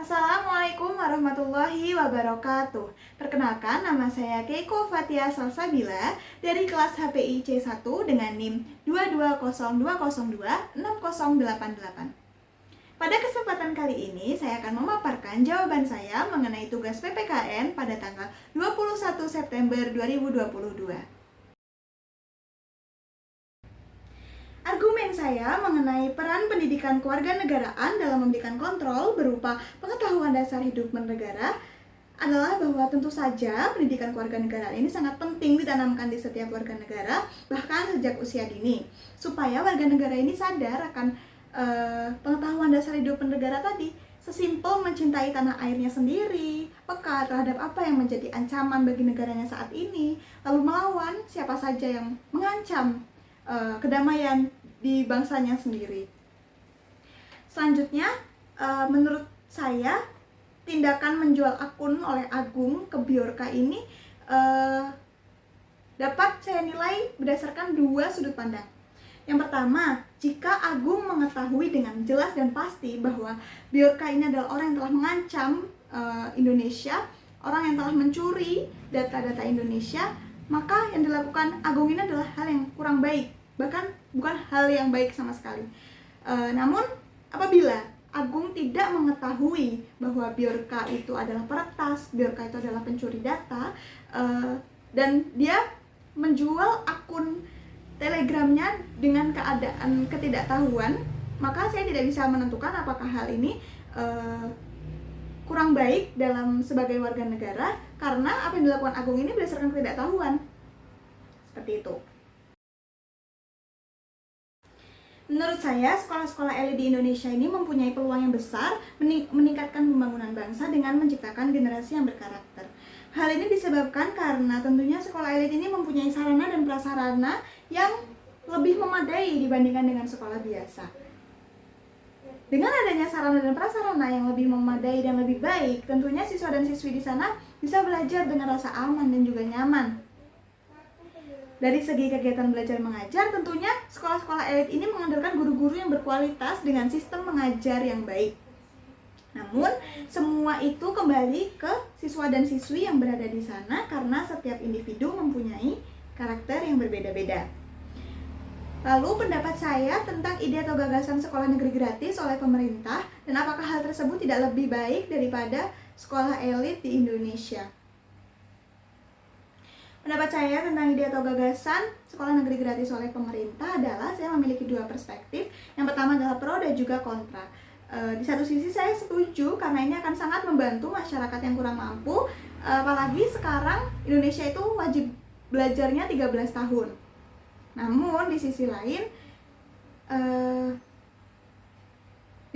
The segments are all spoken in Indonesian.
Assalamualaikum warahmatullahi wabarakatuh. Perkenalkan, nama saya Keiko Fatia Salsabila dari kelas HPI C1 dengan NIM 22020260888. Pada kesempatan kali ini, saya akan memaparkan jawaban saya mengenai tugas PPKN pada tanggal 21 September 2022. Argumen saya mengenai peran pendidikan kewarganegaraan dalam memberikan kontrol berupa pengetahuan dasar hidup bernegara adalah bahwa tentu saja pendidikan kewarganegaraan ini sangat penting ditanamkan di setiap warga negara, bahkan sejak usia dini, supaya warga negara ini sadar akan pengetahuan dasar hidup bernegara tadi, sesimpel mencintai tanah airnya sendiri, peka terhadap apa yang menjadi ancaman bagi negaranya saat ini, lalu melawan siapa saja yang mengancam kedamaian di bangsanya sendiri. Selanjutnya, menurut saya tindakan menjual akun oleh Agung ke Bjorka ini dapat saya nilai berdasarkan dua sudut pandang. Yang pertama, jika Agung mengetahui dengan jelas dan pasti bahwa Bjorka ini adalah orang yang telah mengancam Indonesia, orang yang telah mencuri data-data Indonesia, maka yang dilakukan Agung ini adalah hal yang kurang baik, bahkan bukan hal yang baik sama sekali. Namun apabila Agung tidak mengetahui bahwa Bjorka itu adalah peretas, Bjorka itu adalah pencuri data, dan dia menjual akun Telegramnya dengan keadaan ketidaktahuan, maka saya tidak bisa menentukan apakah hal ini kurang baik dalam sebagai warga negara, karena apa yang dilakukan Agung ini berdasarkan ketidaktahuan. Seperti itu. Menurut saya, sekolah-sekolah elit di Indonesia ini mempunyai peluang yang besar meningkatkan pembangunan bangsa dengan menciptakan generasi yang berkarakter. Hal ini disebabkan karena tentunya sekolah elit ini mempunyai sarana dan prasarana yang lebih memadai dibandingkan dengan sekolah biasa. Dengan adanya sarana dan prasarana yang lebih memadai dan lebih baik, tentunya siswa dan siswi di sana bisa belajar dengan rasa aman dan juga nyaman. Dari segi kegiatan belajar mengajar, tentunya sekolah-sekolah elit ini mengandalkan guru-guru yang berkualitas dengan sistem mengajar yang baik. Namun, semua itu kembali ke siswa dan siswi yang berada di sana karena setiap individu mempunyai karakter yang berbeda-beda. Lalu, pendapat saya tentang ide atau gagasan sekolah negeri gratis oleh pemerintah, dan apakah hal tersebut tidak lebih baik daripada sekolah elit di Indonesia? Pendapat saya tentang ide atau gagasan sekolah negeri gratis oleh pemerintah adalah saya memiliki dua perspektif. Yang pertama adalah pro dan juga kontra. Di satu sisi saya setuju karena ini akan sangat membantu masyarakat yang kurang mampu, apalagi sekarang Indonesia itu wajib belajarnya 13 tahun. Namun di sisi lain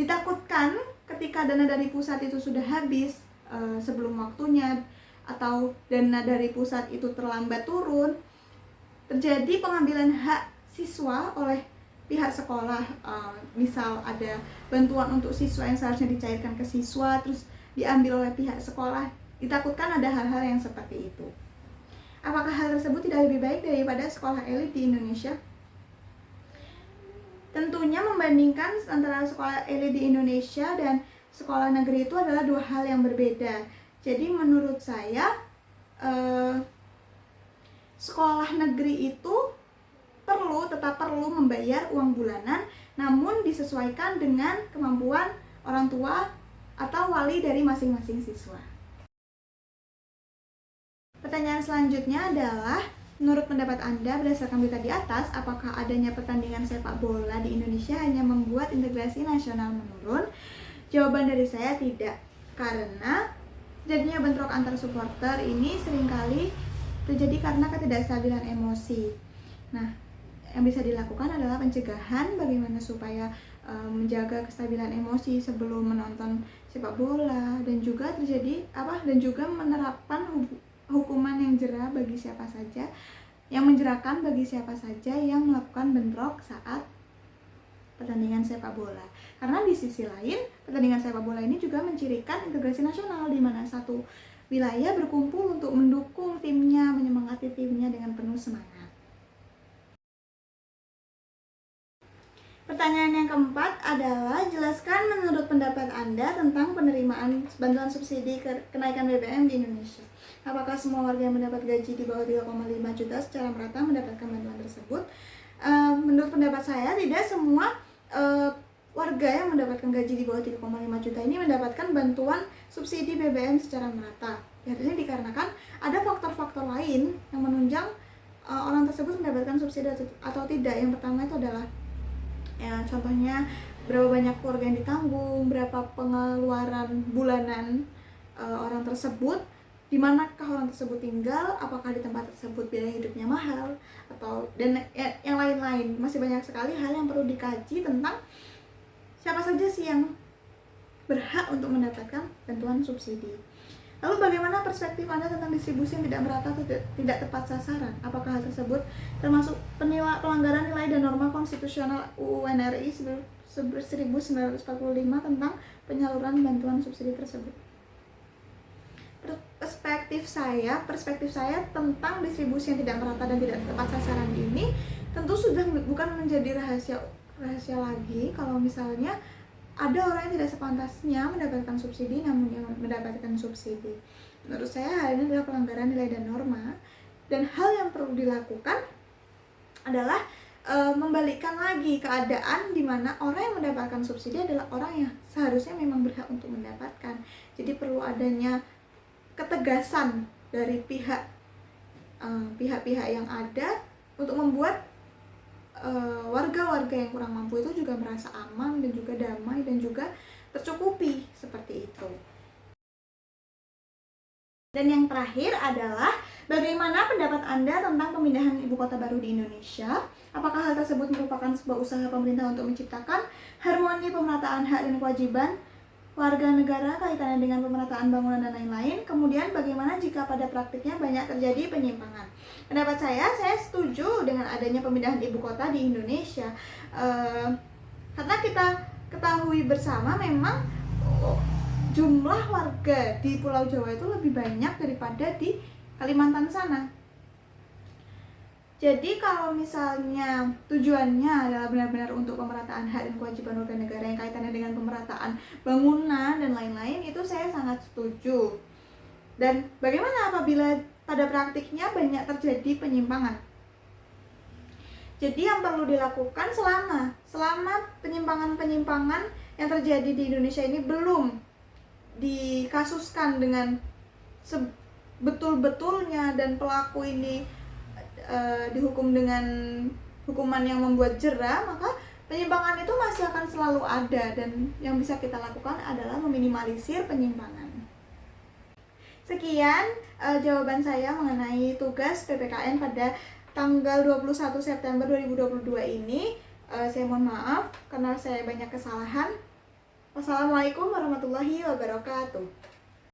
ditakutkan ketika dana dari pusat itu sudah habis sebelum waktunya, atau dana dari pusat itu terlambat turun, terjadi pengambilan hak siswa oleh pihak sekolah. Misal ada bantuan untuk siswa yang seharusnya dicairkan ke siswa, terus diambil oleh pihak sekolah. Ditakutkan ada hal-hal yang seperti itu. Apakah hal tersebut tidak lebih baik daripada sekolah elit di Indonesia? Tentunya membandingkan antara sekolah elit di Indonesia dan sekolah negeri itu adalah dua hal yang berbeda. Jadi menurut saya sekolah negeri itu tetap perlu membayar uang bulanan, namun disesuaikan dengan kemampuan orang tua atau wali dari masing-masing siswa. Pertanyaan selanjutnya adalah, menurut pendapat Anda berdasarkan berita di atas, apakah adanya pertandingan sepak bola di Indonesia hanya membuat integrasi nasional menurun? Jawaban dari saya tidak, karena jadinya bentrok antar supporter ini seringkali terjadi karena ketidakstabilan emosi. Nah, yang bisa dilakukan adalah pencegahan bagaimana supaya menjaga kestabilan emosi sebelum menonton sepak bola, dan juga menerapkan hukuman yang jerah bagi siapa saja, yang menjerahkan bagi siapa saja yang melakukan bentrok saat pertandingan sepak bola. Karena di sisi lain, pertandingan sepak bola ini juga mencirikan integrasi nasional, di mana satu wilayah berkumpul untuk mendukung timnya, menyemangati timnya dengan penuh semangat. Pertanyaan yang keempat adalah, jelaskan menurut pendapat Anda tentang penerimaan bantuan subsidi kenaikan BBM di Indonesia. Apakah semua warga yang mendapat gaji di bawah 3,5 juta secara merata mendapatkan bantuan tersebut? Menurut pendapat saya, tidak semua warga yang mendapatkan gaji di bawah 3,5 juta ini mendapatkan bantuan subsidi BBM secara merata. Hal ini dikarenakan ada faktor-faktor lain yang menunjang orang tersebut mendapatkan subsidi atau tidak. Yang pertama itu adalah contohnya berapa banyak keluarga yang ditanggung, berapa pengeluaran bulanan orang tersebut, di manakah orang tersebut tinggal, apakah di tempat tersebut biaya hidupnya mahal, atau dan yang lain-lain. Masih banyak sekali hal yang perlu dikaji tentang siapa saja sih yang berhak untuk mendapatkan bantuan subsidi. Lalu bagaimana perspektif Anda tentang distribusi yang tidak merata atau tidak tepat sasaran? Apakah hal tersebut termasuk pelanggaran nilai dan norma konstitusional UU NRI 1945 tentang penyaluran bantuan subsidi tersebut? Perspektif saya tentang distribusi yang tidak merata dan tidak tepat sasaran ini tentu sudah bukan menjadi rahasia lagi kalau misalnya ada orang yang tidak sepantasnya mendapatkan subsidi namun yang mendapatkan subsidi. Menurut saya hal ini adalah pelanggaran nilai dan norma, dan hal yang perlu dilakukan adalah membalikkan lagi keadaan di mana orang yang mendapatkan subsidi adalah orang yang seharusnya memang berhak untuk mendapatkan. Jadi perlu adanya ketegasan dari pihak-pihak yang ada untuk membuat warga-warga yang kurang mampu itu juga merasa aman dan juga damai dan juga tercukupi seperti itu. Dan yang terakhir adalah, bagaimana pendapat Anda tentang pemindahan ibu kota baru di Indonesia? Apakah hal tersebut merupakan sebuah usaha pemerintah untuk menciptakan harmoni pemerataan hak dan kewajiban warga negara kaitannya dengan pemerataan bangunan dan lain-lain? Kemudian bagaimana jika pada praktiknya banyak terjadi penyimpangan? Pendapat saya setuju dengan adanya pemindahan ibu kota di Indonesia, karena kita ketahui bersama memang jumlah warga di Pulau Jawa itu lebih banyak daripada di Kalimantan sana. Jadi kalau misalnya tujuannya adalah benar-benar untuk pemerataan hak dan kewajiban warga negara yang kaitannya dengan pemerataan bangunan dan lain-lain, itu saya sangat setuju. Dan bagaimana apabila pada praktiknya banyak terjadi penyimpangan? Jadi yang perlu dilakukan selama penyimpangan-penyimpangan yang terjadi di Indonesia ini belum dikasuskan dengan sebetul-betulnya dan pelaku ini dihukum dengan hukuman yang membuat jera, maka penyimpangan itu masih akan selalu ada, dan yang bisa kita lakukan adalah meminimalisir penyimpangan. Sekian jawaban saya mengenai tugas PPKN pada tanggal 21 September 2022 ini. Saya mohon maaf karena saya banyak kesalahan. Wassalamualaikum warahmatullahi wabarakatuh.